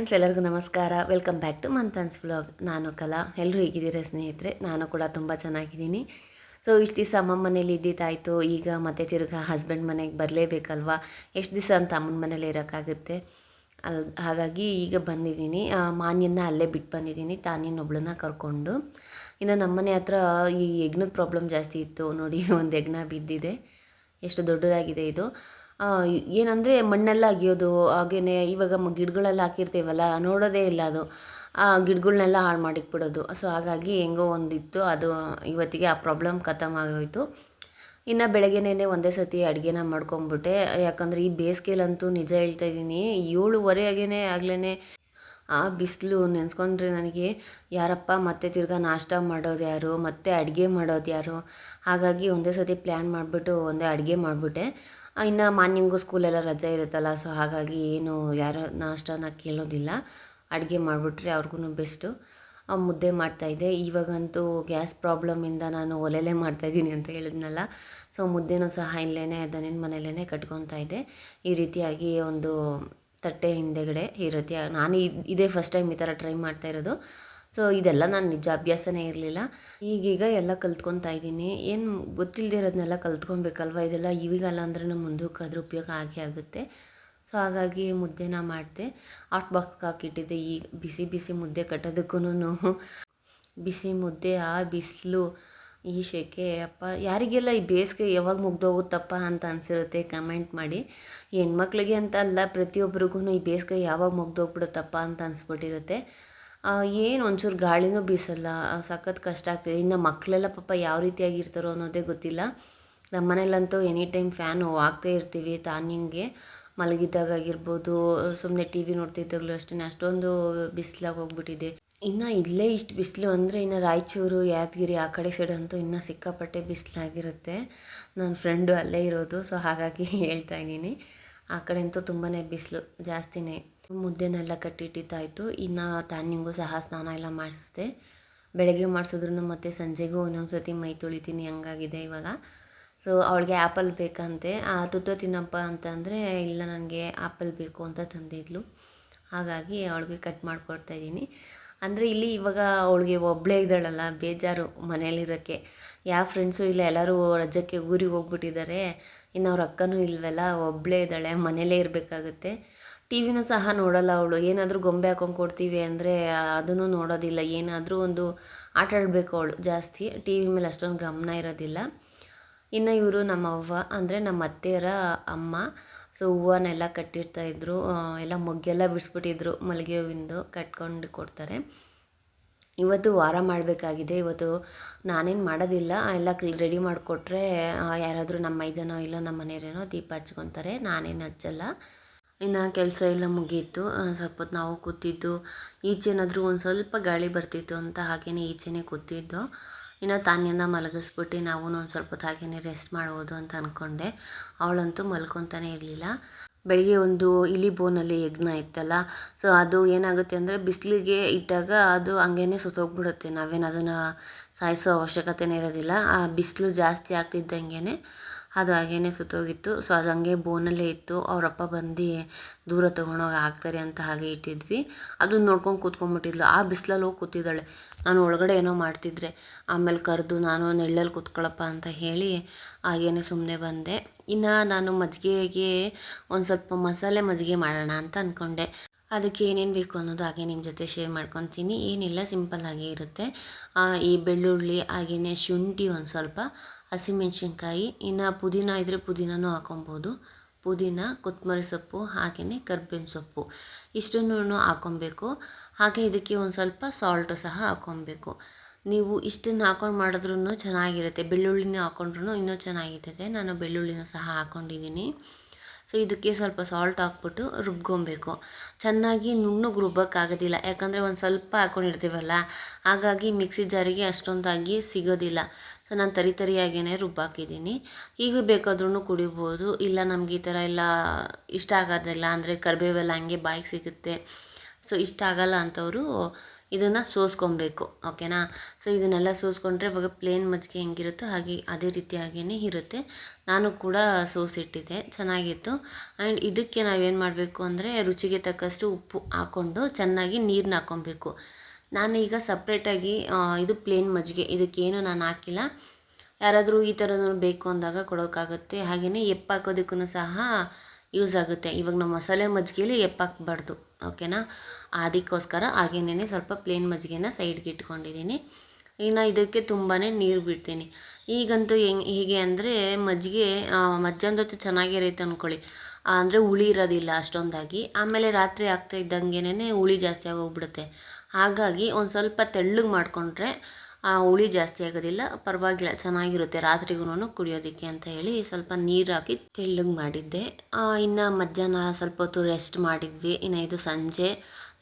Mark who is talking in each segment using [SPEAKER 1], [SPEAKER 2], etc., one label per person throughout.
[SPEAKER 1] Friends, ಎಲ್ಲರಿಗೂ ನಮಸ್ಕಾರ. Welcome back to Manthan's vlog. ನಾನು ಕಲಾ. ಎಲ್ಲರೂ ಹೇಗಿದ್ದೀರಾ ಸ್ನೇಹಿತರೆ? ನಾನು ಕೂಡ ತುಂಬ ಚೆನ್ನಾಗಿದ್ದೀನಿ. ಸೊ ಇಷ್ಟು ದಿವಸ ಅಮ್ಮ ಮನೇಲಿ ಇದ್ದಿದ್ದಾಯಿತು. ಈಗ ಮತ್ತೆ ತಿರ್ಗಾ ಹಸ್ಬೆಂಡ್ ಮನೆಗೆ ಬರಲೇಬೇಕಲ್ವಾ? ಎಷ್ಟು ದಿವಸ ಅಂತ ಅಮ್ಮನ ಮನೇಲಿ ಇರೋಕ್ಕಾಗುತ್ತೆ ಹಾಗಾಗಿ ಈಗ ಬಂದಿದ್ದೀನಿ. ಮಾನ್ಯನ್ನ ಅಲ್ಲೇ ಬಿಟ್ಟು ಬಂದಿದ್ದೀನಿ, ತಾನಿನ್ನೊಬ್ಳನ್ನ ಕರ್ಕೊಂಡು. ಇನ್ನು ನಮ್ಮನೆ ಹತ್ರ ಈ ಹೆಗ್ಣದ ಪ್ರಾಬ್ಲಮ್ ಜಾಸ್ತಿ ಇತ್ತು ನೋಡಿ. ಒಂದು ಹೆಗ್ಣ ಬಿದ್ದಿದೆ. ಎಷ್ಟು ದೊಡ್ಡದಾಗಿದೆ ಇದು. ಏನಂದರೆ ಮಣ್ಣೆಲ್ಲ ಅಗಿಯೋದು, ಹಾಗೆಯೇ ಇವಾಗ ಗಿಡಗಳೆಲ್ಲ ಹಾಕಿರ್ತೀವಲ್ಲ, ನೋಡೋದೇ ಇಲ್ಲ ಅದು. ಆ ಗಿಡಗಳ್ನೆಲ್ಲ ಹಾಳು ಮಾಡಿಕ್ಬಿಡೋದು. ಸೊ ಹಾಗಾಗಿ ಹೆಂಗೋ ಒಂದಿತ್ತು, ಅದು ಇವತ್ತಿಗೆ ಆ ಪ್ರಾಬ್ಲಮ್ ಖತಮ್ ಆಗೋಯಿತು. ಇನ್ನು ಬೆಳಗ್ಗೆನೇ ಒಂದೇ ಸತಿ ಅಡುಗೆನ ಮಾಡ್ಕೊಂಬಿಟ್ಟೆ. ಯಾಕಂದರೆ ಈ ಬೇಸಿಗೆಲಂತೂ ನಿಜ ಹೇಳ್ತಾ ಇದ್ದೀನಿ, 7:30 ಆಗ್ಲೇ ಆ ಬಿಸಿಲು ನೆನೆಸ್ಕೊಂಡ್ರೆ ನನಗೆ ಯಾರಪ್ಪ ಮತ್ತೆ ತಿರ್ಗಾ ನಾಷ್ಟ ಮಾಡೋದು ಯಾರು, ಮತ್ತೆ ಅಡುಗೆ ಮಾಡೋದು ಯಾರು? ಹಾಗಾಗಿ ಒಂದೇ ಸತಿ ಪ್ಲ್ಯಾನ್ ಮಾಡಿಬಿಟ್ಟು ಒಂದೇ ಅಡುಗೆ ಮಾಡಿಬಿಟ್ಟೆ. ಇನ್ನು ಮಾರ್ನಿಂಗು ಸ್ಕೂಲೆಲ್ಲ ರಜೆ ಇರುತ್ತಲ್ಲ, ಸೊ ಹಾಗಾಗಿ ಏನು ಯಾರ ನಾಷ್ಟನ ಕೇಳೋದಿಲ್ಲ. ಅಡುಗೆ ಮಾಡಿಬಿಟ್ರೆ ಅವ್ರಿಗೂ ಬೆಸ್ಟು. ಮುದ್ದೆ ಮಾಡ್ತಾಯಿದ್ದೆ. ಇವಾಗಂತೂ ಗ್ಯಾಸ್ ಪ್ರಾಬ್ಲಮಿಂದ ನಾನು ಒಲೆಲೇ ಮಾಡ್ತಾಯಿದ್ದೀನಿ ಅಂತ ಹೇಳಿದ್ನಲ್ಲ. ಸೊ ಮುದ್ದೆನೂ ಸಹ ಇಲ್ಲೇ ದನಿನ ಮನೆಯಲ್ಲೇ ಕಟ್ಕೊತಾ ಇದ್ದೆ. ಈ ರೀತಿಯಾಗಿ ಒಂದು ತಟ್ಟೆ ಹಿಂದೆಗಡೆ ಈ ರೀತಿ ನಾನು ಇದೇ ಫಸ್ಟ್ ಟೈಮ್ ಈ ಥರ ಟ್ರೈ ಮಾಡ್ತಾ ಇರೋದು. ಸೊ ಇದೆಲ್ಲ ನಾನು ನಿಜ ಅಭ್ಯಾಸನೇ ಇರಲಿಲ್ಲ. ಈಗೀಗ ಎಲ್ಲ ಕಲ್ತ್ಕೊತಾ ಇದ್ದೀನಿ. ಏನು ಗೊತ್ತಿಲ್ಲದೆ ಇರೋದನ್ನೆಲ್ಲ ಕಲ್ತ್ಕೊಬೇಕಲ್ವ? ಇದೆಲ್ಲ ಈಗಲ್ಲ ಅಂದ್ರೂ ಮುಂದಕ್ಕಾದ್ರೂ ಉಪಯೋಗ ಆಗೇ ಆಗುತ್ತೆ. ಸೊ ಹಾಗಾಗಿ ಮುದ್ದೆನ ಮಾಡಿದೆ. ಹಾಟ್ ಬಾಕ್ಸ್ಗೆ ಹಾಕಿಟ್ಟಿದ್ದೆ. ಈಗ ಬಿಸಿ ಬಿಸಿ ಮುದ್ದೆ ಕಟ್ಟೋದಕ್ಕೂ ಬಿಸಿ ಮುದ್ದೆ, ಆ ಬಿಸಿಲು, ಈ ಸೆಕೆ, ಅಪ್ಪ ಯಾರಿಗೆಲ್ಲ ಈ ಬೇಸಿಗೆ ಯಾವಾಗ ಮುಗ್ದೋಗುತ್ತಪ್ಪ ಅಂತ ಅನಿಸಿರುತ್ತೆ ಕಮೆಂಟ್ ಮಾಡಿ. ಹೆಣ್ಮಕ್ಳಿಗೆ ಅಂತ ಅಲ್ಲ, ಪ್ರತಿಯೊಬ್ಬರಿಗೂ ಈ ಬೇಸಿಗೆ ಯಾವಾಗ ಮುಗ್ದೋಗ್ಬಿಡುತ್ತಪ್ಪ ಅಂತ ಅನಿಸ್ಬಿಟ್ಟಿರುತ್ತೆ. ಏನು ಒಂಚೂರು ಗಾಳಿನೂ ಬೀಸಲ್ಲ, ಸಖತ್ ಕಷ್ಟ ಆಗ್ತಿದೆ. ಇನ್ನು ಮಕ್ಕಳೆಲ್ಲ ಪಾಪ ಯಾವ ರೀತಿಯಾಗಿರ್ತಾರೋ ಅನ್ನೋದೇ ಗೊತ್ತಿಲ್ಲ. ನಮ್ಮ ಮನೇಲಂತೂ ಎನಿ ಟೈಮ್ ಫ್ಯಾನು ಹಾಕ್ತೇ ಇರ್ತೀವಿ. ತಾನಿಂಗೆ ಮಲಗಿದ್ದಾಗಿರ್ಬೋದು, ಸುಮ್ಮನೆ ಟಿ ವಿ ನೋಡ್ತಿದ್ದಾಗಲೂ ಅಷ್ಟೇ, ಅಷ್ಟೊಂದು ಬಿಸಿಲಾಗಿ ಹೋಗ್ಬಿಟ್ಟಿದೆ. ಇನ್ನು ಇಲ್ಲೇ ಇಷ್ಟು ಬಿಸಿಲು ಅಂದರೆ ಇನ್ನು ರಾಯಚೂರು, ಯಾದಗಿರಿ ಆ ಕಡೆ ಸೈಡ್ ಅಂತೂ ಇನ್ನೂ ಸಿಕ್ಕಾಪಟ್ಟೆ ಬಿಸಿಲಾಗಿರುತ್ತೆ. ನನ್ನ ಫ್ರೆಂಡು ಅಲ್ಲೇ ಇರೋದು, ಸೊ ಹಾಗಾಗಿ ಹೇಳ್ತಾ ಇದ್ದೀನಿ. ಆ ಕಡೆ ಅಂತೂ ತುಂಬಾ ಬಿಸಿಲು ಜಾಸ್ತಿನೇ. ಮುದ್ದೆನೆಲ್ಲ ಕಟ್ಟಿಟ್ಟಿದ್ದಾಯಿತು. ಇನ್ನು ತಾನಿಗೂ ಸಹ ಸ್ನಾನ ಎಲ್ಲ ಮಾಡಿಸ್ದೆ. ಬೆಳಗ್ಗೆ ಮಾಡಿಸಿದ್ರು ಮತ್ತು ಸಂಜೆಗೂ ಒಂದೊಂದು ಸತಿ ಮೈ ತೊಳಿತೀನಿ, ಹಂಗಾಗಿದೆ ಇವಾಗ. ಸೊ ಅವಳಿಗೆ ಆ್ಯಪಲ್ ಬೇಕಂತೆ. ತುತ್ತ ತಿನ್ನಪ್ಪ ಅಂತಂದರೆ ಇಲ್ಲ, ನನಗೆ ಆ್ಯಪಲ್ ಬೇಕು ಅಂತ ತಂದಿದ್ಲು. ಹಾಗಾಗಿ ಅವಳಿಗೆ ಕಟ್ ಮಾಡಿಕೊಡ್ತಾಯಿದ್ದೀನಿ. ಅಂದರೆ ಇಲ್ಲಿ ಇವಾಗ ಅವಳಿಗೆ ಒಬ್ಬಳೇ ಇದ್ದಾಳಲ್ಲ, ಬೇಜಾರು ಮನೇಲಿರೋಕ್ಕೆ. ಯಾವ ಫ್ರೆಂಡ್ಸು ಇಲ್ಲ, ಎಲ್ಲರೂ ರಜಕ್ಕೆ ಊರಿಗೆ ಹೋಗ್ಬಿಟ್ಟಿದ್ದಾರೆ. ಇನ್ನು ಅವ್ರ ಅಕ್ಕನೂ ಇಲ್ವಲ್ಲ, ಒಬ್ಬಳೇ ಇದ್ದಾಳೆ, ಮನೇಲೇ ಇರಬೇಕಾಗುತ್ತೆ. ಟಿ ವಿನೂ ಸಹ ನೋಡೋಲ್ಲ ಅವಳು. ಏನಾದರೂ ಗೊಂಬೆ ಹಾಕೊಂಡು ಕೊಡ್ತೀವಿ ಅಂದರೆ ಅದನ್ನು ನೋಡೋದಿಲ್ಲ. ಏನಾದರೂ ಒಂದು ಆಟ ಆಡಬೇಕು ಅವಳು ಜಾಸ್ತಿ. ಟಿ ವಿ ಮೇಲೆ ಅಷ್ಟೊಂದು ಗಮನ ಇರೋದಿಲ್ಲ. ಇನ್ನು ಇವರು ನಮ್ಮ ಅವ್ವ ಅಂದರೆ ನಮ್ಮ ಅತ್ತೆಯರ ಅಮ್ಮ. ಸೊ ಹೂವನ್ನೆಲ್ಲ ಕಟ್ಟಿರ್ತಾಯಿದ್ರು, ಎಲ್ಲ ಮೊಗ್ಗೆಲ್ಲ ಬಿಡಿಸ್ಬಿಟ್ಟಿದ್ರು, ಮಲ್ಲಿಗೆ ಹೂವಿಂದು ಕಟ್ಕೊಂಡು ಕೊಡ್ತಾರೆ. ಇವತ್ತು ವಾರ ಮಾಡಬೇಕಾಗಿದೆ. ಇವತ್ತು ನಾನೇನು ಮಾಡೋದಿಲ್ಲ, ಎಲ್ಲ ರೆಡಿ ಮಾಡಿಕೊಟ್ರೆ ಯಾರಾದರೂ ನಮ್ಮ ಮೈದನೋ ಇಲ್ಲ ನಮ್ಮ ಮನೆಯವರೇನೋ ದೀಪ ಹಚ್ಕೊತಾರೆ, ನಾನೇನು ಹಚ್ಚಲ್ಲ. ಇನ್ನು ಕೆಲಸ ಎಲ್ಲ ಮುಗೀತು. ಸ್ವಲ್ಪ ಹೊತ್ತು ನಾವು ಕೂತಿದ್ದು. ಈಚೆನಾದರೂ ಒಂದು ಸ್ವಲ್ಪ ಗಾಳಿ ಬರ್ತಿತ್ತು ಅಂತ ಹಾಗೆಯೇ ಈಚೆನೇ ಕೂತಿದ್ದು. ಇನ್ನು ತಾನ್ಯನ್ನ ಮಲಗಿಸ್ಬಿಟ್ಟು ನಾವು ಒಂದು ಸ್ವಲ್ಪ ಹೊತ್ತು ಹಾಗೆಯೇ ರೆಸ್ಟ್ ಮಾಡ್ಬೋದು ಅಂತ ಅಂದ್ಕೊಂಡೆ. ಅವಳಂತೂ ಮಲ್ಕೊತಾನೆ ಇರಲಿಲ್ಲ. ಬೆಳಿಗ್ಗೆ ಒಂದು ಇಲಿ ಬೋನಲ್ಲಿ ಯಜ್ಞ ಇತ್ತಲ್ಲ, ಸೊ ಅದು ಏನಾಗುತ್ತೆ ಅಂದರೆ ಬಿಸಿಲಿಗೆ ಇಟ್ಟಾಗ ಅದು ಹಂಗೇ ಸುತ್ತೋಗ್ಬಿಡುತ್ತೆ. ನಾವೇನು ಅದನ್ನು ಸಾಯಿಸೋ ಅವಶ್ಯಕತೆನೇ ಇರೋದಿಲ್ಲ. ಆ ಬಿಸಿಲು ಜಾಸ್ತಿ ಆಗ್ತಿದ್ದಂಗೆ ಅದು ಹಾಗೇ ಸುತ್ತೋಗಿತ್ತು. ಸೊ ಅದು ಹಂಗೆ ಬೋನಲ್ಲೇ ಇತ್ತು. ಅವರಪ್ಪ ಬಂದು ದೂರ ತೊಗೊಂಡೋಗಿ ಹಾಕ್ತಾರೆ ಅಂತ ಹಾಗೆ ಇಟ್ಟಿದ್ವಿ. ಅದನ್ನ ನೋಡ್ಕೊಂಡು ಕೂತ್ಕೊಂಡ್ಬಿಟ್ಟಿದ್ಲು. ಆ ಬಿಸಿಲಲ್ಲಿ ಹೋಗಿ ಕೂತಿದ್ದಾಳೆ. ನಾನು ಒಳಗಡೆ ಏನೋ ಮಾಡ್ತಿದ್ರೆ ಆಮೇಲೆ ಕರೆದು ನಾನು ನೆಳ್ಳಲ್ಲಿ ಕೂತ್ಕೊಳ್ಳಪ್ಪ ಅಂತ ಹೇಳಿ ಹಾಗೇ ಸುಮ್ಮನೆ ಬಂದೆ. ಇನ್ನು ನಾನು ಮಜ್ಜಿಗೆಗೆ ಒಂದು ಸ್ವಲ್ಪ ಮಸಾಲೆ ಮಜ್ಜಿಗೆ ಮಾಡೋಣ ಅಂತ ಅಂದ್ಕೊಂಡೆ. ಅದಕ್ಕೆ ಏನೇನು ಬೇಕು ಅನ್ನೋದು ಹಾಗೆ ನಿಮ್ಮ ಜೊತೆ ಶೇರ್ ಮಾಡ್ಕೊತೀನಿ. ಏನಿಲ್ಲ, ಸಿಂಪಲ್ಲಾಗೇ ಇರುತ್ತೆ. ಈ ಬೆಳ್ಳುಳ್ಳಿ, ಹಾಗೆಯೇ ಶುಂಠಿ, ಒಂದು ಸ್ವಲ್ಪ ಹಸಿಮೆಣ್ಸಿನ್ಕಾಯಿ, ಇನ್ನು ಪುದೀನ ಇದ್ದರೆ ಪುದೀನನೂ ಹಾಕೊಬೋದು. ಪುದೀನ, ಕೊತ್ತಂಬರಿ ಸೊಪ್ಪು, ಹಾಗೆಯೇ ಕರ್ಬೇವಿನ ಸೊಪ್ಪು ಇಷ್ಟನ್ನು ಹಾಕ್ಕೊಬೇಕು. ಹಾಗೆ ಇದಕ್ಕೆ ಒಂದು ಸ್ವಲ್ಪ ಸಾಲ್ಟು ಸಹ ಹಾಕ್ಕೊಬೇಕು. ನೀವು ಇಷ್ಟನ್ನು ಹಾಕ್ಕೊಂಡು ಮಾಡಿದ್ರೂ ಚೆನ್ನಾಗಿರುತ್ತೆ. ಬೆಳ್ಳುಳ್ಳಿನ ಹಾಕ್ಕೊಂಡ್ರೂ ಇನ್ನೂ ಚೆನ್ನಾಗಿರುತ್ತೆ. ನಾನು ಬೆಳ್ಳುಳ್ಳಿನೂ ಸಹ ಹಾಕ್ಕೊಂಡಿದ್ದೀನಿ. ಸೊ ಇದಕ್ಕೆ ಸ್ವಲ್ಪ ಸಾಲ್ಟ್ ಹಾಕ್ಬಿಟ್ಟು ರುಬ್ಕೊಬೇಕು. ಚೆನ್ನಾಗಿ ನುಣ್ಣಗೆ ರುಬ್ಬೋಕ್ಕಾಗೋದಿಲ್ಲ, ಯಾಕಂದರೆ ಒಂದು ಸ್ವಲ್ಪ ಹಾಕ್ಕೊಂಡಿರ್ತೀವಲ್ಲ, ಹಾಗಾಗಿ ಮಿಕ್ಸಿ ಜಾರಿಗೆ ಅಷ್ಟೊಂದಾಗಿ ಸಿಗೋದಿಲ್ಲ. ಸೊ ನಾನು ತರಿಯಾಗೇ ರುಬ್ಬಾಕಿದ್ದೀನಿ. ಈಗ ಬೇಕಾದ್ರೂ ಕುಡಿಬೋದು. ಇಲ್ಲ ನಮ್ಗೆ ಈ ಥರ ಎಲ್ಲ ಇಷ್ಟ ಆಗೋದಿಲ್ಲ ಅಂದರೆ ಕರಿಬೇವೆಲ್ಲ ಹಂಗೆ ಬಾಯಿಗೆ ಸಿಗುತ್ತೆ, ಸೊ ಇಷ್ಟ ಆಗೋಲ್ಲ ಅಂಥವರು ಇದನ್ನು ಸೋಸ್ಕೊಬೇಕು, ಓಕೆನಾ. ಸೊ ಇದನ್ನೆಲ್ಲ ಸೋಸ್ಕೊಂಡ್ರೆ ಇವಾಗ ಪ್ಲೇನ್ ಮಜ್ಜಿಗೆ ಹೆಂಗಿರುತ್ತೋ ಹಾಗೆ ಅದೇ ರೀತಿಯಾಗಿಯೇ ಇರುತ್ತೆ. ನಾನು ಕೂಡ ಸೋಸಿಟ್ಟಿದ್ದೆ, ಚೆನ್ನಾಗಿತ್ತು. ಆ್ಯಂಡ್ ಇದಕ್ಕೆ ನಾವೇನು ಮಾಡಬೇಕು ಅಂದರೆ ರುಚಿಗೆ ತಕ್ಕಷ್ಟು ಉಪ್ಪು ಹಾಕ್ಕೊಂಡು ಚೆನ್ನಾಗಿ ನೀರನ್ನ ಹಾಕ್ಕೊಬೇಕು. ನಾನೀಗ ಸಪ್ರೇಟಾಗಿ ಇದು ಪ್ಲೇನ್ ಮಜ್ಜಿಗೆ, ಇದಕ್ಕೇನು ನಾನು ಹಾಕಿಲ್ಲ. ಯಾರಾದರೂ ಈ ಥರನೂ ಬೇಕು ಅಂದಾಗ ಕೊಡೋಕ್ಕಾಗುತ್ತೆ. ಹಾಗೆಯೇ ಎಪ್ಪು ಹಾಕೋದಕ್ಕೂ ಸಹ ಯೂಸ್ ಆಗುತ್ತೆ. ಇವಾಗ ನಾವು ಮಸಾಲೆ ಮಜ್ಜಿಗೆಯಲ್ಲಿ ಎಪ್ಪು ಹಾಕ್ಬಾರ್ದು, ಓಕೆನಾ. ಅದಕ್ಕೋಸ್ಕರ ಹಾಗೇನೇ ಸ್ವಲ್ಪ ಪ್ಲೇನ್ ಮಜ್ಜಿಗೆನ ಸೈಡ್ಗೆ ಇಟ್ಕೊಂಡಿದ್ದೀನಿ. ಇನ್ನು ಇದಕ್ಕೆ ತುಂಬಾ ನೀರು ಬಿಡ್ತೀನಿ. ಈಗಂತೂ ಹೇಗೆ ಅಂದರೆ ಮಜ್ಜಿಗೆ ಮಧ್ಯಾಹ್ನದ ಹೊತ್ತು ಚೆನ್ನಾಗಿರುತ್ತೆ ಅಂದ್ಕೊಳ್ಳಿ, ಅಂದರೆ ಹುಳಿ ಇರೋದಿಲ್ಲ ಅಷ್ಟೊಂದಾಗಿ. ಆಮೇಲೆ ರಾತ್ರಿ ಆಗ್ತಾ ಇದ್ದಂಗೆನೇ ಹುಳಿ ಜಾಸ್ತಿ ಆಗೋಗ್ಬಿಡುತ್ತೆ. ಹಾಗಾಗಿ ಒಂದು ಸ್ವಲ್ಪ ತೆಳ್ಳಗೆ ಮಾಡಿಕೊಂಡ್ರೆ ಹುಳಿ ಜಾಸ್ತಿ ಆಗೋದಿಲ್ಲ, ಪರವಾಗಿಲ್ಲ, ಚೆನ್ನಾಗಿರುತ್ತೆ ರಾತ್ರಿಗೂ ಕುಡಿಯೋದಕ್ಕೆ ಅಂತ ಹೇಳಿ ಸ್ವಲ್ಪ ನೀರು ಹಾಕಿ ತೆಳ್ಳಗೆ ಮಾಡಿದ್ದೆ. ಇನ್ನು ಮಧ್ಯಾಹ್ನ ಸ್ವಲ್ಪ ಹೊತ್ತು ರೆಸ್ಟ್ ಮಾಡಿದ್ವಿ. ಇನ್ನು ಇದು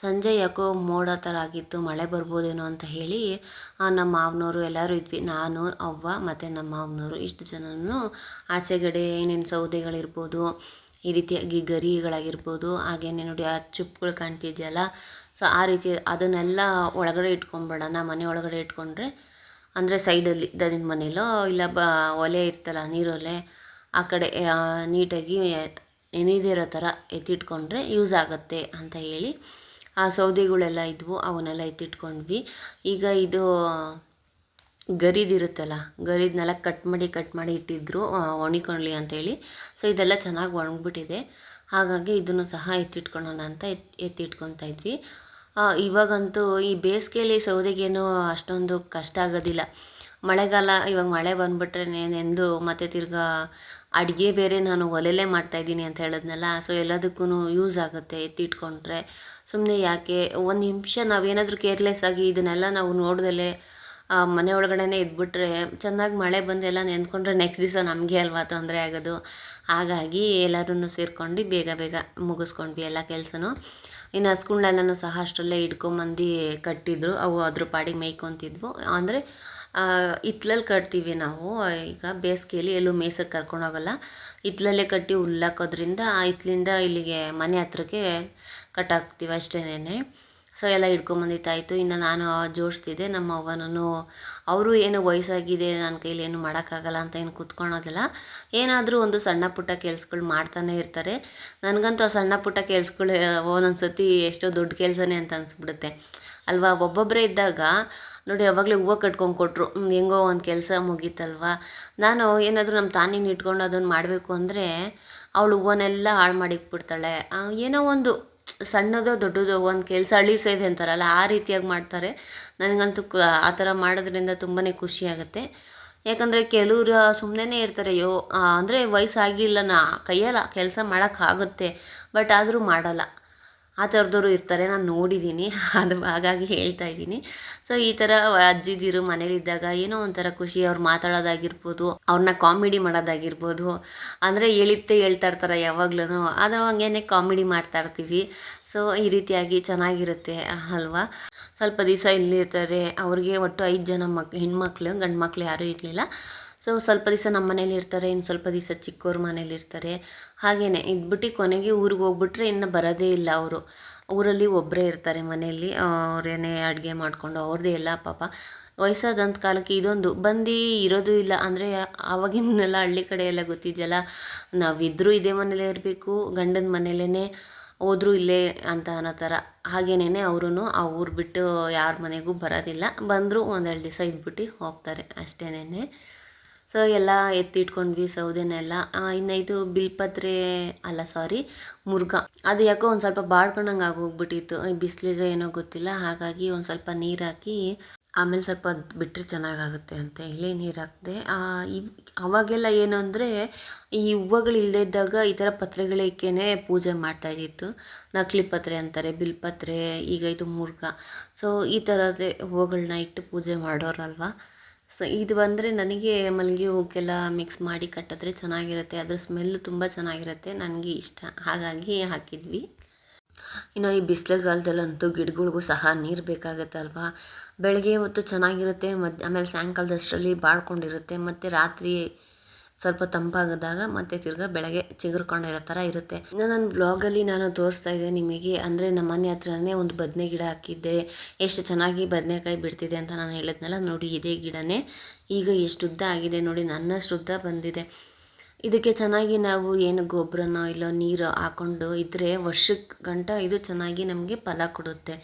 [SPEAKER 1] ಸಂಜೆ ಯಾಕೋ ಮೋಡ ಥರ ಆಗಿತ್ತು, ಮಳೆ ಬರ್ಬೋದೇನೋ ಅಂತ ಹೇಳಿ ನಮ್ಮ ಮಾವನವರು ಎಲ್ಲರೂ ಇದ್ವಿ. ನಾನು, ಅವ್ವ ಮತ್ತು ನಮ್ಮ ಮಾವನವರು ಇಷ್ಟು ಜನನೂ ಆಚೆಗಡೆ ಏನೇನು ಸೌದೆಗಳಿರ್ಬೋದು, ಈ ರೀತಿಯಾಗಿ ಗರಿಗಳಾಗಿರ್ಬೋದು, ಹಾಗೇನೆ ನೋಡಿ ಆ ಚುಪ್ಪುಗಳು ಕಾಣ್ತಿದೆಯಲ್ಲ, ಸೊ ಆ ರೀತಿ ಅದನ್ನೆಲ್ಲ ಒಳಗಡೆ ಇಟ್ಕೊಂಡ್ಬಿಡೋಣ. ಮನೆ ಒಳಗಡೆ ಇಟ್ಕೊಂಡ್ರೆ ಅಂದರೆ ಸೈಡಲ್ಲಿ ದನಿನ ಮನೇಲೋ ಇಲ್ಲ ಒಲೆ ಇರ್ತಲ್ಲ, ನೀರೊಲೆ, ಆ ಕಡೆ ನೀಟಾಗಿ ನೆನೆದಿರೋ ಥರ ಎತ್ತಿಟ್ಕೊಂಡ್ರೆ ಯೂಸ್ ಆಗುತ್ತೆ ಅಂತ ಹೇಳಿ ಆ ಸೌದೆಗಳೆಲ್ಲ ಇದ್ವು, ಅವನ್ನೆಲ್ಲ ಎತ್ತಿಟ್ಕೊಂಡ್ವಿ. ಈಗ ಇದು ಗರಿದಿರುತ್ತಲ್ಲ, ಗರಿದನ್ನೆಲ್ಲ ಕಟ್ ಮಾಡಿ ಇಟ್ಟಿದ್ರು ಒಣಗಿಕೊಳ್ಳಿ ಅಂತೇಳಿ. ಸೊ ಇದೆಲ್ಲ ಚೆನ್ನಾಗಿ ಒಣಗಿಬಿಟ್ಟಿದೆ, ಹಾಗಾಗಿ ಇದನ್ನು ಸಹ ಎತ್ತಿಟ್ಕೊಳ್ಳೋಣ ಅಂತ ಎತ್ತಿಟ್ಕೊತಾ ಇದ್ವಿ. ಇವಾಗಂತೂ ಈ ಬೇಸಿಗೆಯಲ್ಲಿ ಸೌದೆಗೇನು ಅಷ್ಟೊಂದು ಕಷ್ಟ ಆಗೋದಿಲ್ಲ. ಮಳೆಗಾಲ, ಇವಾಗ ಮಳೆ ಬಂದುಬಿಟ್ರೆ ನೆಂದು ಮತ್ತು ತಿರ್ಗಾ ಅಡುಗೆ ಬೇರೆ ನಾನು ಒಲೆಲೇ ಮಾಡ್ತಾಯಿದ್ದೀನಿ ಅಂತ ಹೇಳಿದ್ನಲ್ಲ, ಸೊ ಎಲ್ಲದಕ್ಕೂ ಯೂಸ್ ಆಗುತ್ತೆ ಎತ್ತಿಟ್ಕೊಂಡ್ರೆ. ಸುಮ್ಮನೆ ಯಾಕೆ ಒಂದು ನಿಮಿಷ ನಾವೇನಾದರೂ ಕೇರ್ಲೆಸ್ ಆಗಿ ಇದನ್ನೆಲ್ಲ ನಾವು ನೋಡ್ದಲೇ ಮನೆ ಒಳಗಡೆನೇ ಇದ್ಬಿಟ್ರೆ ಚೆನ್ನಾಗಿ ಮಳೆ ಬಂದೆಲ್ಲ ನೆಂದ್ಕೊಂಡ್ರೆ ನೆಕ್ಸ್ಟ್ ದಿವಸ ನಮಗೆ ಅಲ್ವಾ ತೊಂದರೆ ಆಗೋದು. ಹಾಗಾಗಿ ಎಲ್ಲರೂ ಸೇರ್ಕೊಂಡು ಬೇಗ ಮುಗಿಸ್ಕೊಂಡ್ವಿ ಎಲ್ಲ ಕೆಲಸನೂ. ಇನ್ನು ಹಸುಗಳ್ನೆಲ್ಲನೂ ಸಹ ಅಷ್ಟರಲ್ಲೇ ಹಿಡ್ಕೊಂಬಂದು ಕಟ್ಟಿದ್ರು, ಅವು ಅದ್ರ ಪಾಡಿಗೆ ಮೇಯ್ಕೊತಿದ್ವು. ಅಂದರೆ ಹಿತ್ಲಲ್ಲಿ ಕಟ್ತೀವಿ ನಾವು. ಈಗ ಬೇಸಿಗೆಯಲ್ಲಿ ಎಲ್ಲೂ ಮೇಯ್ಸೋಕ್ಕೆ ಕರ್ಕೊಂಡೋಗಲ್ಲ, ಹಿತ್ಲಲ್ಲೇ ಕಟ್ಟಿ ಹುಲ್ಲಾಕೋದ್ರಿಂದ ಆ ಹಿತ್ಲಿಂದ ಇಲ್ಲಿಗೆ ಮನೆ ಹತ್ರಕ್ಕೆ ಕಟ್ಟಾಕ್ತೀವಿ ಅಷ್ಟೇನೆ. ಸೊ ಎಲ್ಲ ಹಿಡ್ಕೊಂಬಂದಿತ್ತಾಯಿತು. ಇನ್ನು ನಾನು ಜೋಡಿಸ್ತಿದ್ದೆ, ನಮ್ಮ ಅವ್ವನೂ ಅವರು ಏನೋ ವಯಸ್ಸಾಗಿದೆ, ನನ್ನ ಕೈಲಿ ಏನು ಮಾಡೋಕ್ಕಾಗಲ್ಲ ಅಂತ ಏನು ಕೂತ್ಕೊಳೋದಿಲ್ಲ, ಏನಾದರೂ ಒಂದು ಸಣ್ಣ ಪುಟ್ಟ ಕೆಲ್ಸಗಳು ಮಾಡ್ತಾನೆ ಇರ್ತಾರೆ. ನನಗಂತೂ ಆ ಸಣ್ಣ ಪುಟ್ಟ ಕೆಲ್ಸಗಳು ಒಂದೊಂದು ಸತಿ ಎಷ್ಟೋ ದೊಡ್ಡ ಕೆಲಸನೇ ಅಂತ ಅನಿಸ್ಬಿಡುತ್ತೆ ಅಲ್ವಾ. ಒಬ್ಬೊಬ್ಬರೇ ಇದ್ದಾಗ ನೋಡಿ, ಯಾವಾಗಲೇ ಹೂವು ಕಟ್ಕೊಂಡು ಕೊಟ್ಟರು, ಹೆಂಗೋ ಒಂದು ಕೆಲಸ ಮುಗೀತಲ್ವ. ನಾನು ಏನಾದರೂ ನಮ್ಮ ತಾನಿನ ಇಟ್ಕೊಂಡು ಅದನ್ನು ಮಾಡಬೇಕು ಅಂದರೆ ಅವಳು ಹೂವನ್ನೆಲ್ಲ ಹಾಳು ಮಾಡಿಕ್ಬಿಡ್ತಾಳೆ. ಏನೋ ಒಂದು ಸಣ್ಣದೋ ದೊಡ್ಡದೋ ಒಂದು ಕೆಲಸ, ಹಳ್ಳಿ ಸೇವೆ ಅಂತಾರಲ್ಲ ಆ ರೀತಿಯಾಗಿ ಮಾಡ್ತಾರೆ. ನನಗಂತೂ ಆ ಥರ ಮಾಡೋದ್ರಿಂದ ತುಂಬಾ ಖುಷಿಯಾಗುತ್ತೆ. ಯಾಕಂದರೆ ಕೆಲವ್ರು ಸುಮ್ಮನೆ ಇರ್ತಾರೆ, ಅಂದರೆ ವಯಸ್ಸಾಗಿಲ್ಲ, ಕೈಯಲ್ಲಿ ಕೆಲಸ ಮಾಡೋಕ್ಕಾಗುತ್ತೆ, ಬಟ್ ಆದರೂ ಮಾಡಲ್ಲ, ಆ ಥರದವರು ಇರ್ತಾರೆ, ನಾನು ನೋಡಿದ್ದೀನಿ. ಅದು ಹಾಗಾಗಿ ಹೇಳ್ತಾ ಇದ್ದೀನಿ. ಸೊ ಈ ಥರ ಅಜ್ಜಿದಿರು ಮನೇಲಿದ್ದಾಗ ಏನೋ ಒಂಥರ ಖುಷಿ. ಅವ್ರು ಮಾತಾಡೋದಾಗಿರ್ಬೋದು, ಅವ್ರನ್ನ ಕಾಮಿಡಿ ಮಾಡೋದಾಗಿರ್ಬೋದು, ಅಂದರೆ ಹೇಳಿದ್ದೇ ಹೇಳ್ತಾ ಇರ್ತಾರೆ ಯಾವಾಗ್ಲೂ, ಅದು ಹಂಗೇನೆ ಕಾಮಿಡಿ ಮಾಡ್ತಾ ಇರ್ತೀವಿ. ಸೊ ಈ ರೀತಿಯಾಗಿ ಚೆನ್ನಾಗಿರುತ್ತೆ ಅಲ್ವಾ. ಸ್ವಲ್ಪ ದಿವಸ ಇಲ್ಲಿರ್ತಾರೆ, ಅವ್ರಿಗೆ ಒಟ್ಟು 5 ಜನ ಹೆಣ್ಮಕ್ಳು, ಗಂಡು ಮಕ್ಳು ಯಾರೂ ಇರಲಿಲ್ಲ. ಸೊ ಸ್ವಲ್ಪ ದಿವಸ ನಮ್ಮ ಮನೇಲಿ ಇರ್ತಾರೆ, ಇನ್ನು ಸ್ವಲ್ಪ ದಿವಸ ಚಿಕ್ಕವ್ರ ಮನೇಲಿರ್ತಾರೆ. ಹಾಗೆಯೇ ಇದ್ಬಿಟ್ಟು ಕೊನೆಗೆ ಊರಿಗೆ ಹೋಗ್ಬಿಟ್ರೆ ಇನ್ನು ಬರೋದೇ ಇಲ್ಲ ಅವರು. ಊರಲ್ಲಿ ಒಬ್ಬರೇ ಇರ್ತಾರೆ ಮನೆಯಲ್ಲಿ, ಅವರೇನೇ ಅಡುಗೆ ಮಾಡಿಕೊಂಡು ಅವ್ರದ್ದೇ ಎಲ್ಲ ಪಾಪ. ವಯಸ್ಸಾದಂಥ ಕಾಲಕ್ಕೆ ಇದೊಂದು ಬಂದು ಇರೋದು ಇಲ್ಲ. ಅಂದರೆ ಆವಾಗಿನೆಲ್ಲ ಹಳ್ಳಿ ಕಡೆ ಎಲ್ಲ ಗೊತ್ತಿದೆಯಲ್ಲ, ನಾವಿದ್ದರೂ ಇದೇ ಮನೇಲೇ ಇರಬೇಕು, ಗಂಡನ ಮನೇಲೇ ಹೋದರೂ ಇಲ್ಲೇ ಅಂತ ಅನ್ನೋ ಥರ. ಹಾಗೇನೇ ಅವರೂ ಆ ಊರು ಬಿಟ್ಟು ಯಾರ ಮನೆಗೂ ಬರೋದಿಲ್ಲ, ಬಂದರೂ ಒಂದೆರಡು ದಿವಸ ಇದ್ಬಿಟ್ಟು ಹೋಗ್ತಾರೆ ಅಷ್ಟೇನೆ. ಸೊ ಎಲ್ಲ ಎತ್ತಿಟ್ಕೊಂಡ್ವಿ ಸೌದೆನೆಲ್ಲ. ಇನ್ನು ಇದು ಬಿಲ್ಪತ್ರೆ ಅಲ್ಲ, ಸಾರಿ, ಮುರುಘ, ಅದು ಯಾಕೋ ಒಂದು ಸ್ವಲ್ಪ ಬಾಡ್ಕೊಂಡಂಗೆ ಆಗೋಗ್ಬಿಟ್ಟಿತ್ತು, ಬಿಸಿಲಿಗೆ ಏನೋ ಗೊತ್ತಿಲ್ಲ. ಹಾಗಾಗಿ ಒಂದು ಸ್ವಲ್ಪ ನೀರು ಹಾಕಿ ಆಮೇಲೆ ಸ್ವಲ್ಪ ಬಿಟ್ಟರೆ ಚೆನ್ನಾಗಾಗುತ್ತೆ ಅಂತ ಹೇಳಿ ನೀರು ಹಾಕಿದೆ. ಅವಾಗೆಲ್ಲ ಏನು ಅಂದರೆ ಈ ಹೂವುಗಳು ಇಲ್ಲದೇ ಇದ್ದಾಗ ಈ ಥರ ಪತ್ರೆಗಳಿಕ್ಕೇ ಪೂಜೆ ಮಾಡ್ತಾಯಿದ್ದಿತ್ತು. ನಕಲಿ ಪತ್ರೆ ಅಂತಾರೆ, ಬಿಲ್ಪತ್ರೆ, ಈಗ ಇದು ಮುರುಘ. ಸೊ ಈ ಥರದೇ ಹೂವುಗಳನ್ನ ಇಟ್ಟು ಪೂಜೆ ಮಾಡೋರಲ್ವ. ಸೊ ಇದು ಬಂದರೆ ನನಗೆ ಮಲ್ಲಿಗೆ ಹೂಗೆಲ್ಲ ಮಿಕ್ಸ್ ಮಾಡಿ ಕಟ್ಟಿದ್ರೆ ಚೆನ್ನಾಗಿರುತ್ತೆ, ಅದ್ರ ಸ್ಮೆಲ್ಲು ತುಂಬ ಚೆನ್ನಾಗಿರುತ್ತೆ, ನನಗೆ ಇಷ್ಟ, ಹಾಗಾಗಿ ಹಾಕಿದ್ವಿ. ಇನ್ನು ಈ ಬಿಸಿಲುಗಾಲದಲ್ಲಂತೂ ಗಿಡಗಳಿಗೂ ಸಹ ನೀರು ಬೇಕಾಗುತ್ತಲ್ವ. ಬೆಳಗ್ಗೆ ಹೊತ್ತು ಚೆನ್ನಾಗಿರುತ್ತೆ, ಆಮೇಲೆ ಸಾಯಂಕಾಲದಷ್ಟರಲ್ಲಿ ಬಾಡ್ಕೊಂಡಿರುತ್ತೆ, ಮತ್ತು ರಾತ್ರಿ ಸ್ವಲ್ಪ ತಂಪಾಗಿದಾಗ ಮತ್ತೆ ತಿರ್ಗಾ ಬೆಳಗ್ಗೆ ಚಿಗುರ್ಕೊಂಡಿರೋ ಥರ ಇರುತ್ತೆ. ಇನ್ನು ನನ್ನ ವ್ಲಾಗಲ್ಲಿ ನಾನು ತೋರಿಸ್ತಾ ಇದ್ದೆ ನಿಮಗೆ, ಅಂದರೆ ನಮ್ಮ ಮನೆ ಹತ್ರನೇ ಒಂದು ಬದನೆ ಗಿಡ ಹಾಕಿದ್ದೆ, ಎಷ್ಟು ಚೆನ್ನಾಗಿ ಬದನೆಕಾಯಿ ಬಿಡ್ತಿದೆ ಅಂತ ನಾನು ಹೇಳಿದ್ನಲ್ಲ. ನೋಡಿ ಇದೇ ಗಿಡನೇ ಈಗ ಎಷ್ಟು ಉದ್ದ ಆಗಿದೆ ನೋಡಿ, ನನ್ನಷ್ಟು ಉದ್ದ ಬಂದಿದೆ. ಇದಕ್ಕೆ ಚೆನ್ನಾಗಿ ನಾವು ಏನು ಗೊಬ್ಬರನೋ ಇಲ್ಲ ನೀರು ಹಾಕ್ಕೊಂಡು ಇದ್ದರೆ ವರ್ಷಕ್ಕೆ ಗಂಟ ಇದು ಚೆನ್ನಾಗಿ ನಮಗೆ ಫಲ ಕೊಡುತ್ತೆ.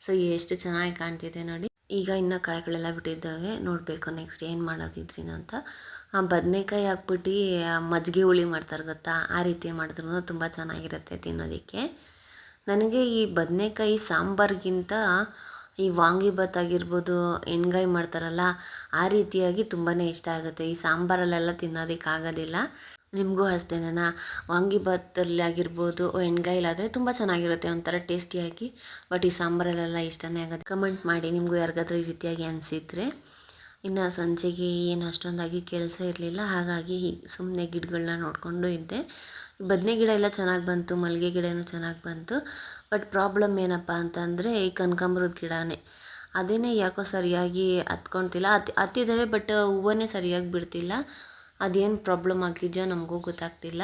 [SPEAKER 1] ಸೊ ಎಷ್ಟು ಚೆನ್ನಾಗಿ ಕಾಣ್ತಿದೆ ನೋಡಿ. ಈಗ ಇನ್ನು ಕಾಯಿಗಳೆಲ್ಲ ಬಿಟ್ಟಿದ್ದಾವೆ, ನೋಡಬೇಕು ನೆಕ್ಸ್ಟ್ ಏನು ಮಾಡೋದಿದ್ರಿನ ಅಂತ. ಬದನೆಕಾಯಿ ಹಾಕ್ಬಿಟ್ಟು ಮಜ್ಜಿಗೆ ಹುಳಿ ಮಾಡ್ತಾರೆ ಗೊತ್ತಾ, ಆ ರೀತಿ ಮಾಡಿದ್ರೂ ತುಂಬ ಚೆನ್ನಾಗಿರುತ್ತೆ ತಿನ್ನೋದಕ್ಕೆ. ನನಗೆ ಈ ಬದನೆಕಾಯಿ ಸಾಂಬಾರಿಗಿಂತ ಈ ವಾಂಗಿಭಾತ್ ಆಗಿರ್ಬೋದು, ಎಣ್ಗಾಯಿ ಮಾಡ್ತಾರಲ್ಲ ಆ ರೀತಿಯಾಗಿ ತುಂಬಾ ಇಷ್ಟ ಆಗುತ್ತೆ. ಈ ಸಾಂಬಾರಲ್ಲೆಲ್ಲ ತಿನ್ನೋದಕ್ಕಾಗೋದಿಲ್ಲ. ನಿಮಗೂ ಅಷ್ಟೇನಾ? ವಾಂಗಿಭಾತಲ್ಲಿ ಆಗಿರ್ಬೋದು, ಎಣ್ಗಾಯಿಲಾದರೆ ತುಂಬ ಚೆನ್ನಾಗಿರುತ್ತೆ, ಒಂಥರ ಟೇಸ್ಟಿಯಾಗಿ. ಬಟ್ ಈ ಸಾಂಬಾರಲ್ಲೆಲ್ಲ ಇಷ್ಟನೇ ಆಗೋದು. ಕಮೆಂಟ್ ಮಾಡಿ ನಿಮಗೂ ಯಾರಿಗಾದ್ರೂ ಈ ರೀತಿಯಾಗಿ ಅನಿಸಿದರೆ. ಇನ್ನು ಸಂಜೆಗೆ ಏನು ಅಷ್ಟೊಂದಾಗಿ ಕೆಲಸ ಇರಲಿಲ್ಲ, ಹಾಗಾಗಿ ಸುಮ್ಮನೆ ಗಿಡಗಳನ್ನ ನೋಡಿಕೊಂಡು ಇದ್ದೆ. ಬದನೆ ಗಿಡ ಎಲ್ಲ ಚೆನ್ನಾಗಿ ಬಂತು, ಮಲ್ಲಿಗೆ ಗಿಡನೂ ಚೆನ್ನಾಗಿ ಬಂತು. ಬಟ್ ಪ್ರಾಬ್ಲಮ್ ಏನಪ್ಪ ಅಂತಂದರೆ ಈ ಕನಕಾಂಬರದ ಗಿಡನೇ, ಅದೇನೇ ಯಾಕೋ ಸರಿಯಾಗಿ ಹತ್ಕೊಳ್ತಿಲ್ಲ. ಹತ್ತಿದ್ದಾವೆ ಬಟ್ ಹೂವನ್ನೇ ಸರಿಯಾಗಿ ಬಿಡ್ತಿಲ್ಲ. ಅದೇನು ಪ್ರಾಬ್ಲಮ್ ಆಗಿದೆಯೋ ನಮಗೂ ಗೊತ್ತಾಗ್ತಿಲ್ಲ.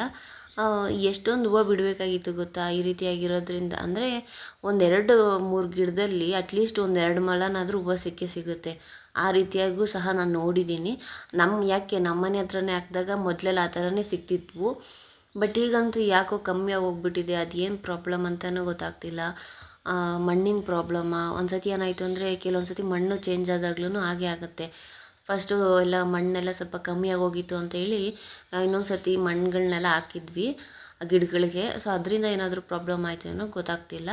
[SPEAKER 1] ಎಷ್ಟೊಂದು ಹೂವು ಬಿಡಬೇಕಾಗಿತ್ತು ಗೊತ್ತಾ ಈ ರೀತಿಯಾಗಿರೋದ್ರಿಂದ. ಅಂದರೆ 1-2-3 ಗಿಡದಲ್ಲಿ ಅಟ್ಲೀಸ್ಟ್ 1-2 ಮೊಳನಾದರೂ ಹೂವು ಸಿಗುತ್ತೆ. ಆ ರೀತಿಯಾಗೂ ಸಹ ನಾನು ನೋಡಿದ್ದೀನಿ. ಯಾಕೆ ನಮ್ಮ ಮನೆ ಹತ್ರನೇ ಹಾಕಿದಾಗ ಮೊದಲೆಲ್ಲ ಆ ಥರನೇ ಸಿಗ್ತಿದ್ವು. ಬಟ್ ಈಗಂತೂ ಯಾಕೋ ಕಮ್ಮಿ ಹೋಗ್ಬಿಟ್ಟಿದೆ. ಅದೇನು ಪ್ರಾಬ್ಲಮ್ ಅಂತಲೂ ಗೊತ್ತಾಗ್ತಿಲ್ಲ. ಮಣ್ಣಿನ ಪ್ರಾಬ್ಲಮ್ಮಾ, ಒಂದು ಸತಿ ಏನಾಯಿತು ಅಂದರೆ ಕೆಲವೊಂದು ಸತಿ ಮಣ್ಣು ಚೇಂಜ್ ಆದಾಗ್ಲೂ ಹಾಗೆ ಆಗುತ್ತೆ. ಫಸ್ಟು ಎಲ್ಲ ಮಣ್ಣೆಲ್ಲ ಸ್ವಲ್ಪ ಕಮ್ಮಿಯಾಗಿ ಹೋಗಿತ್ತು ಅಂತೇಳಿ ಇನ್ನೊಂದು ಸತಿ ಮಣ್ಣುಗಳನ್ನೆಲ್ಲ ಹಾಕಿದ್ವಿ ಗಿಡಗಳಿಗೆ. ಸೊ ಅದರಿಂದ ಏನಾದರೂ ಪ್ರಾಬ್ಲಮ್ ಆಯಿತು ಏನೋ ಗೊತ್ತಾಗ್ತಿಲ್ಲ.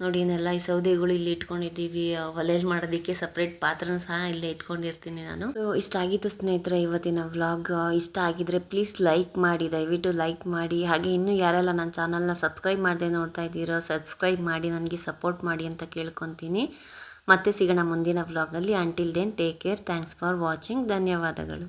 [SPEAKER 1] ನೋಡಿ ಇನ್ನೆಲ್ಲ ಈ ಸೌದೆಗಳು ಇಲ್ಲಿ ಇಟ್ಕೊಂಡಿದ್ದೀವಿ. ಒಲೆಯಲ್ಲಿ ಮಾಡೋದಕ್ಕೆ ಸಪ್ರೇಟ್ ಪಾತ್ರನೂ ಸಹ ಇಲ್ಲೇ ಇಟ್ಕೊಂಡಿರ್ತೀನಿ ನಾನು. ಸೊ ಇಷ್ಟ ಆಗಿತ್ತು ಸ್ನೇಹಿತರೆ ಇವತ್ತಿನ ವ್ಲಾಗ್. ಇಷ್ಟ ಆಗಿದ್ದರೆ ಪ್ಲೀಸ್ ಲೈಕ್ ಮಾಡಿ, ದಯವಿಟ್ಟು ಲೈಕ್ ಮಾಡಿ. ಹಾಗೆ ಇನ್ನೂ ಯಾರೆಲ್ಲ ನನ್ನ ಚಾನಲ್ನ ಸಬ್ಸ್ಕ್ರೈಬ್ ಮಾಡದೆ ನೋಡ್ತಾ ಇದ್ದೀರೋ ಸಬ್ಸ್ಕ್ರೈಬ್ ಮಾಡಿ ನನಗೆ ಸಪೋರ್ಟ್ ಮಾಡಿ ಅಂತ ಕೇಳ್ಕೊತೀನಿ. ಮತ್ತೆ ಸಿಗೋಣ ಮುಂದಿನ ವ್ಲಾಗಲ್ಲಿ. Until then take care. Thanks for watching. ಧನ್ಯವಾದಗಳು.